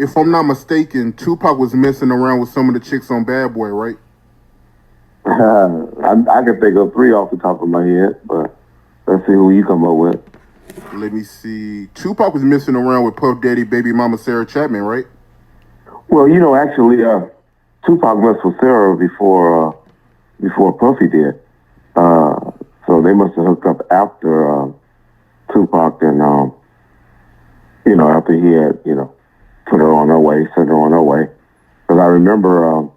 if I'm not mistaken, Tupac was messing around with some of the chicks on Bad Boy, right? I can think of three off the top of my head, but let's see who you come up with. Let me see. Tupac was messing around with Puff Daddy baby mama Sarah Chapman, right? Well, actually, Tupac messed with Sarah before Puffy did. Uh, so they must have hooked up after Tupac and after he had put her on her way, sent her on her way. Because I remember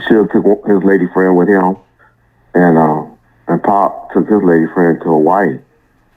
Suge took his lady friend with him, and Pop took his lady friend to Hawaii.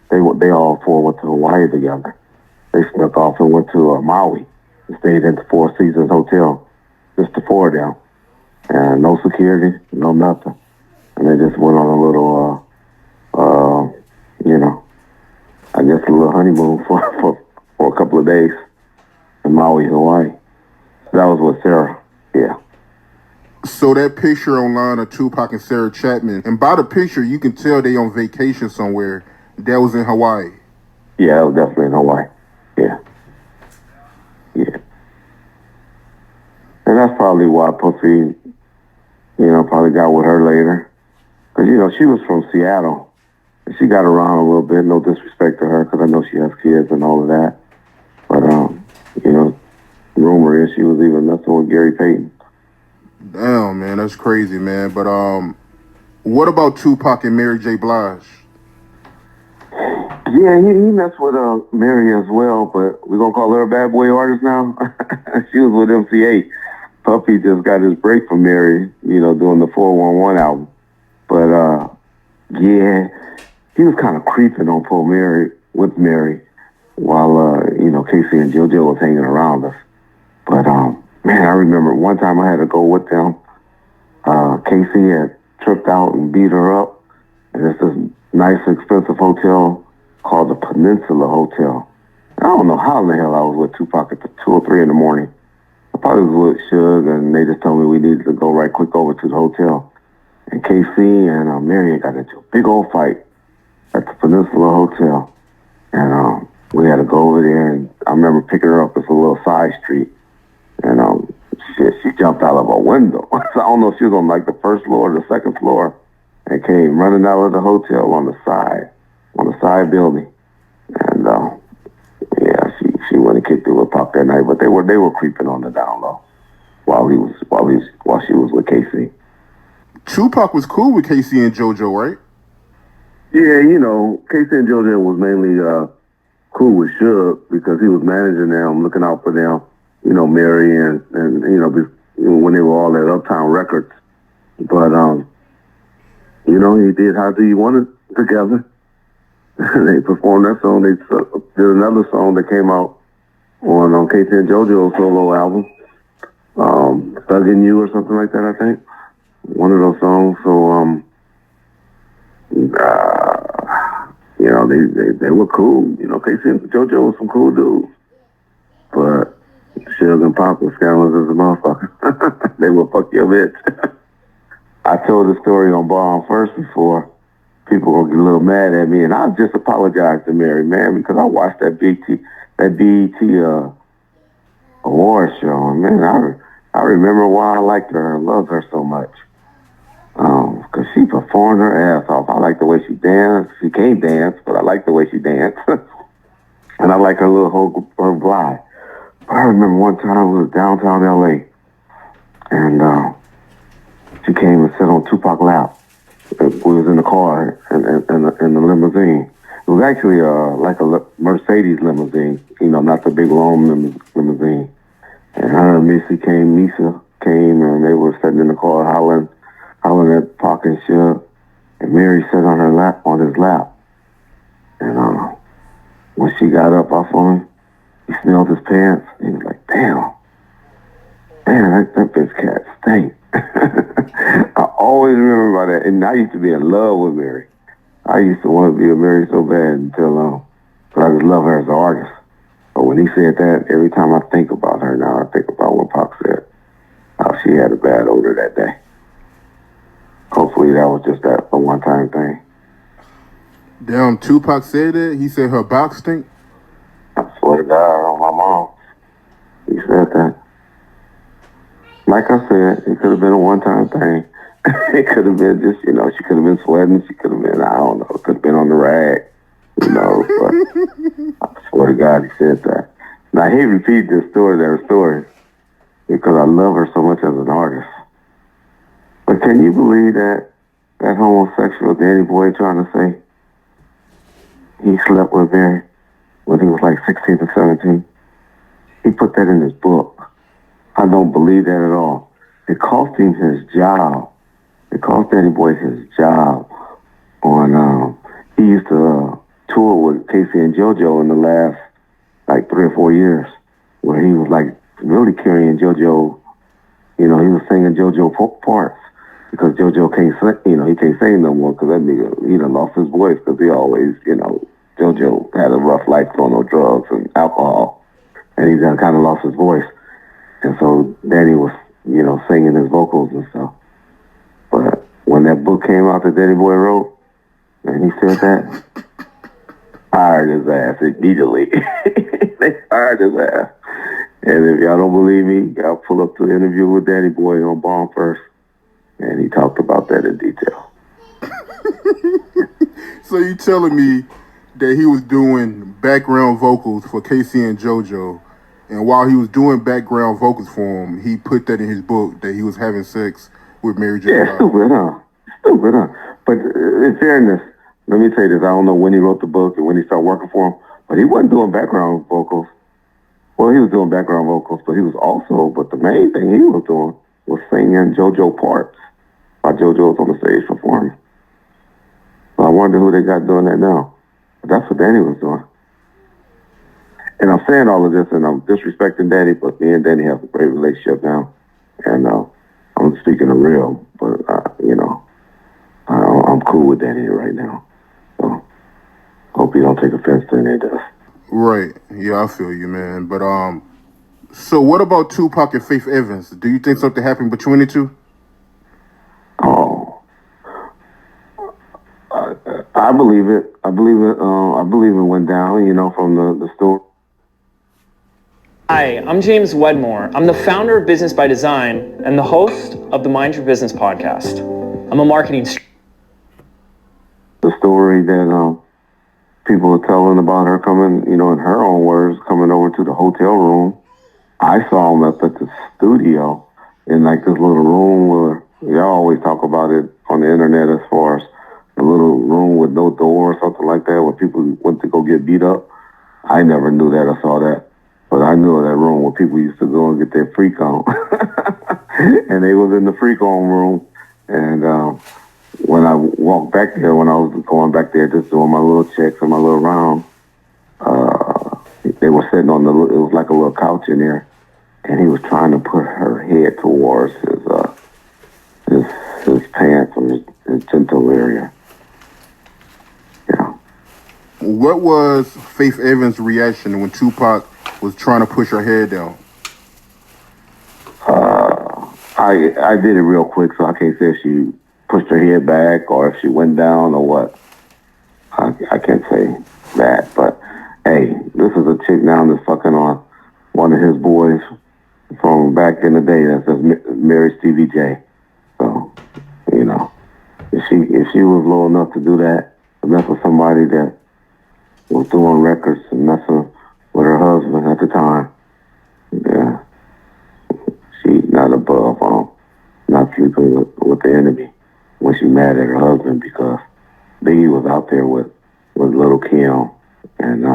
They all four went to Hawaii together. They snuck off and went to Maui and stayed at the Four Seasons Hotel, just the four of them, and no security, no nothing. And they just went on a little, I guess a little honeymoon for a couple of days in Maui, Hawaii. That was with Sarah. Yeah. So that picture online of Tupac and Sarah Chapman, and by the picture you can tell they on vacation somewhere. That was in Hawaii. Yeah, it was definitely in Hawaii. Yeah. Yeah. And that's probably why Puffy, probably got with her later. Because, she was from Seattle. And she got around a little bit. No disrespect to her, because I know she has kids and all of that. But, rumor is she was even messing with Gary Payton. Damn, man, that's crazy, man. But what about Tupac and Mary J. Blige? Yeah, he messed with Mary as well, but we're going to call her a bad boy artist now. She was with MC8. Puffy just got his break from Mary, doing the 411 album. But, yeah, he was kind of creeping on poor Mary, with Mary, while, Casey and JoJo was hanging around us. But, man, I remember one time I had to go with them. Casey had tripped out and beat her up. And it's this nice, expensive hotel called the Peninsula Hotel. I don't know how in the hell I was with Tupac at the 2 or 3 in the morning. I probably was with Suge, and they just told me we needed to go right quick over to the hotel. And KC and Mary got into a big old fight at the Peninsula Hotel. And we had to go over there, and I remember picking her up at a little side street. And she jumped out of a window. So I don't know if she was on like the first floor or the second floor, and came running out of the hotel on the side building. And yeah, she went and kicked it with Pop that night. But they were creeping on the down low while she was with Casey. Tupac was cool with Casey and JoJo, right? Yeah, Casey and JoJo was mainly cool with Suge because he was managing them, looking out for them. Mary and when they were all at Uptown Records. But he did How Do You Want It together. They performed that song. They did another song that came out on Casey and JoJo's solo album, Thuggin' You or something like that, I think. One of those songs. So, they were cool. Casey and JoJo were some cool dudes. But Suge and Pop were scandalous as a motherfucker. They will fuck your bitch. I told the story on Bar on First before. People gonna get a little mad at me, and I just apologized to Mary, man, because I watched that BET award show, and man, I remember why I liked her and loved her so much. Because she performed her ass off. I like the way she danced. She can't dance, but I like the way she danced. And I like her little her glide. I remember one time we was downtown LA, and she came and sat on Tupac's lap. We was in the car in the limousine. It was actually like a Mercedes limousine, not the big long limousine. And her and Misa came, and they were sitting in the car hollering at Pac and Suge. And Mary sat on his lap. And when she got up off of him, he smelled his pants. And he was like, damn, that bitch cat stink. I always remember about that. And I used to be in love with Mary. I used to want to be with Mary so bad until, but I just love her as an artist. But when he said that, every time I think about her now, I think about what Pac said. How she had a bad odor that day. Hopefully that was just a one-time thing. Damn, Tupac said that? He said her box stink? I swear to God, on my mom. He said that. Like I said, it could have been a one-time thing. It could have been just, she could have been sweating. She could have been, I don't know, it could have been on the rag, but I swear to God, he said that. Now, he repeated this story, because I love her so much as an artist. But can you believe that homosexual Danny Boy trying to say he slept with Mary when he was like 16 or 17? He put that in his book. I don't believe that at all. It cost him his job. It cost Danny Boy his job on, he used to tour with Casey and JoJo in the last like 3 or 4 years, where he was like really carrying JoJo, he was singing JoJo parts because JoJo can't sing, he can't sing no more because that nigga, he done lost his voice because he always, JoJo had a rough life on no drugs and alcohol, and he done kind of lost his voice. And so Danny was, singing his vocals and stuff. But when that book came out that Danny Boy wrote, and he said that, fired his ass immediately. They fired his ass. And if y'all don't believe me, y'all pull up the interview with Danny Boy on Bomb First, and he talked about that in detail. So you telling me that he was doing background vocals for Casey and JoJo, and while he was doing background vocals for him, he put that in his book that he was having sex with Mary J. Yeah, stupid, huh? Stupid, huh? But in fairness, let me tell you this. I don't know when he wrote the book and when he started working for him, but he wasn't doing background vocals. Well, he was doing background vocals, but the main thing he was doing was singing JoJo parts while JoJo was on the stage performing. So I wonder who they got doing that now. But that's what Danny was doing. And I'm saying all of this, and I'm disrespecting Danny, but me and Danny have a great relationship now. And I'm speaking of real, but, I'm cool with Danny right now. So hope you don't take offense to any of this. Right. Yeah, I feel you, man. But, so what about Tupac and Faith Evans? Do you think something happened between the two? Oh, I believe it. I believe it went down, from the story. Hi, I'm James Wedmore. I'm the founder of Business by Design and the host of the Mind Your Business podcast. I'm a marketing... The story that people were telling about her coming, in her own words, coming over to the hotel room. I saw him up at the studio in like this little room where y'all always talk about it on the internet as far as a little room with no door or something like that where people went to go get beat up. I never knew that or saw that. But I knew that room where people used to go and get their freak on. And they was in the freak on room. And when I walked back there, when I was going back there just doing my little checks and my little round, they were sitting on it was like a little couch in there. And he was trying to put her head towards his pants or his genital area. Yeah. What was Faith Evans' reaction when Tupac was trying to push her head down? I did it real quick, so I can't say if she pushed her head back or if she went down or what. I can't say that, but hey, this is a chick now that's fucking on one of his boys from back in the day. That says Mary Stevie J. So, if she was low enough to do that, to mess with somebody that was doing records and messing with her husband at the time, yeah, she's not above not sleeping with the enemy when she mad at her husband because Biggie was out there with Little Kim and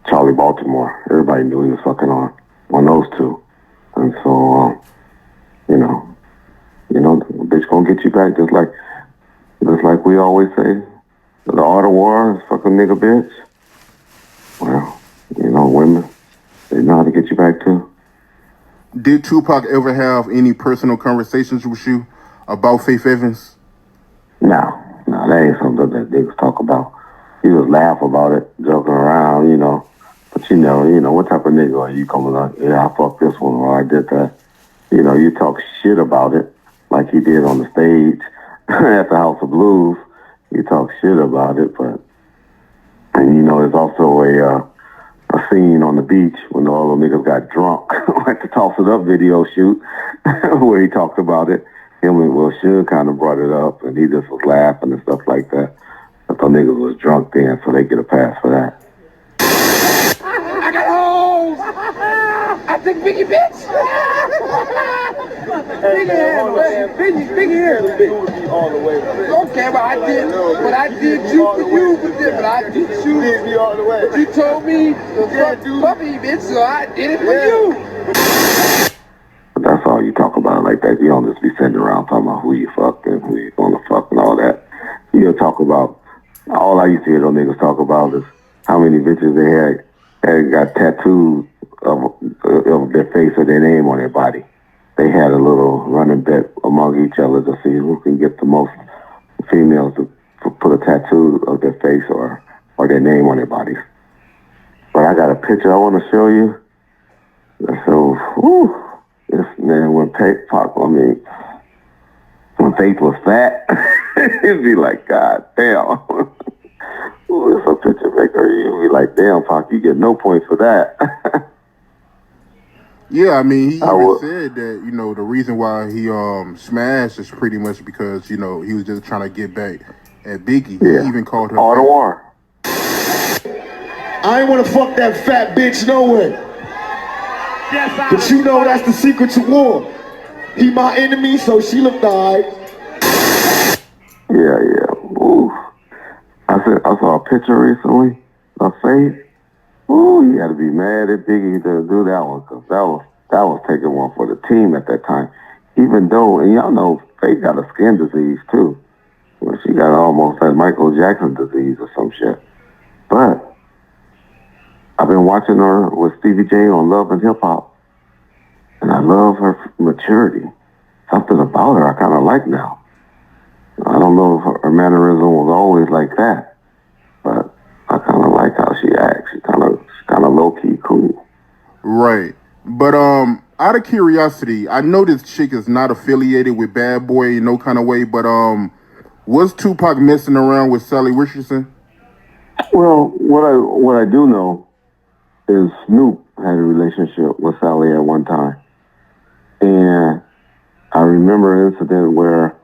Charlie Baltimore. Everybody knew he was fucking on those two. And so, the bitch gonna get you back just like we always say. The art of war is fucking nigga bitch. Well, women, they know how to get you back too. Did Tupac ever have any personal conversations with you about Faith Evans? No, that ain't something that niggas talk about. He just laugh about it, joking around, But what type of nigga are you coming up? Yeah, I fucked this one or I did that. You talk shit about it like he did on the stage at the House of Blues. You talk shit about it, but there's also a scene on the beach when all the niggas got drunk at the Toss It Up video shoot where he talked about it. Him and Will Suge kind of brought it up, and he just was laughing and stuff like that. I thought niggas was drunk then, so they get a pass for that. I got hoes! I think Biggie bitch! Biggie here. Okay, but I did you for you, but I did you. But you told me to fuck puppy bitch, so I did it for you. But that's all you talk about like that. You don't just be sitting around talking about who you fucked and who you gonna fuck and all that. You'll talk about, all I used to hear those niggas talk about is how many bitches they had got tattoos of their face or their name on their body. They had a little running bet among each other to see who can get the most females to put a tattoo of their face or their name on their bodies. But I got a picture I want to show you. So, this man, when Faith was fat, it'd be like, God damn. Ooh, it's a picture maker. You'd be like, damn, Pac, you get no points for that. Yeah, I mean, he even said that, you know, the reason why he smashed is pretty much because, you know, he was just trying to get back at Biggie. Yeah. He even called her All the war. I ain't want to fuck that fat bitch no way. But you know that's the secret to war. He my enemy, so she looked alright. Yeah. Ooh. I saw a picture recently of Faith. Ooh, you got to be mad at Biggie to do that one, because that was taking one for the team at that time. Even though, and y'all know, Faith got a skin disease too. Well, she got almost that Michael Jackson disease or some shit. But I've been watching her with Stevie J on Love and Hip Hop, and I love her maturity. Something about her I kind of like now. I don't know if her mannerism was always like that, but I kind of like how she acts. She's kind of low-key cool. Right. But out of curiosity, I know this chick is not affiliated with Bad Boy in no kind of way, but was Tupac messing around with Sally Richardson? Well, what I do know is Snoop had a relationship with Sally at one time. And I remember an incident where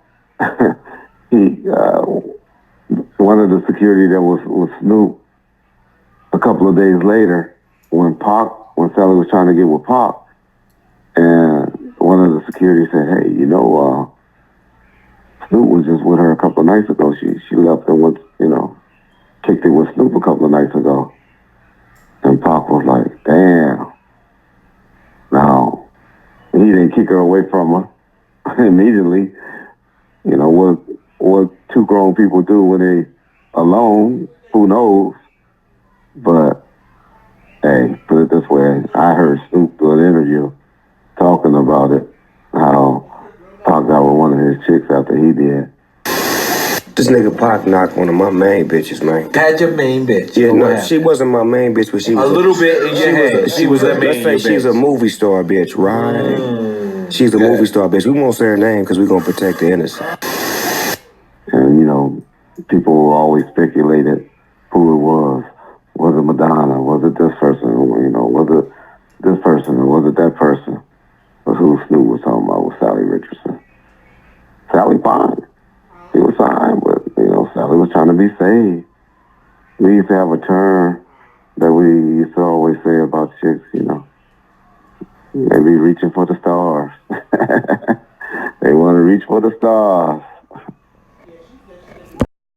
one of the security that was with Snoop, a couple of days later, when Sally was trying to get with Pac, and one of the security said, hey, you know, Snoop was just with her a couple of nights ago. She left and went, you know, kicked it with Snoop a couple of nights ago. And Pac was like, damn. Now, he didn't kick her away from her immediately. You know, what two grown people do when they alone, who knows? But, hey, put it this way, I heard Snoop do an interview talking about it, how Pac got with one of his chicks after he did. This nigga Pac knocked one of my main bitches, man. Had your main bitch. Yeah, no, she wasn't my main bitch, but she was a little bit in your head. She was let's say she's a movie star bitch, right? She's a movie star bitch. We won't say her name because we're going to protect the innocent. And, you know, people always speculated who it was. Was it Madonna? Was it this person? You know, was it this person or was it that person? But who Snoop was talking about was Sally Richardson. Sally fine. She was fine, but, you know, Sally was trying to be saved. We used to have a term that we used to always say about chicks, you know. They be reaching for the stars. They want to reach for the stars.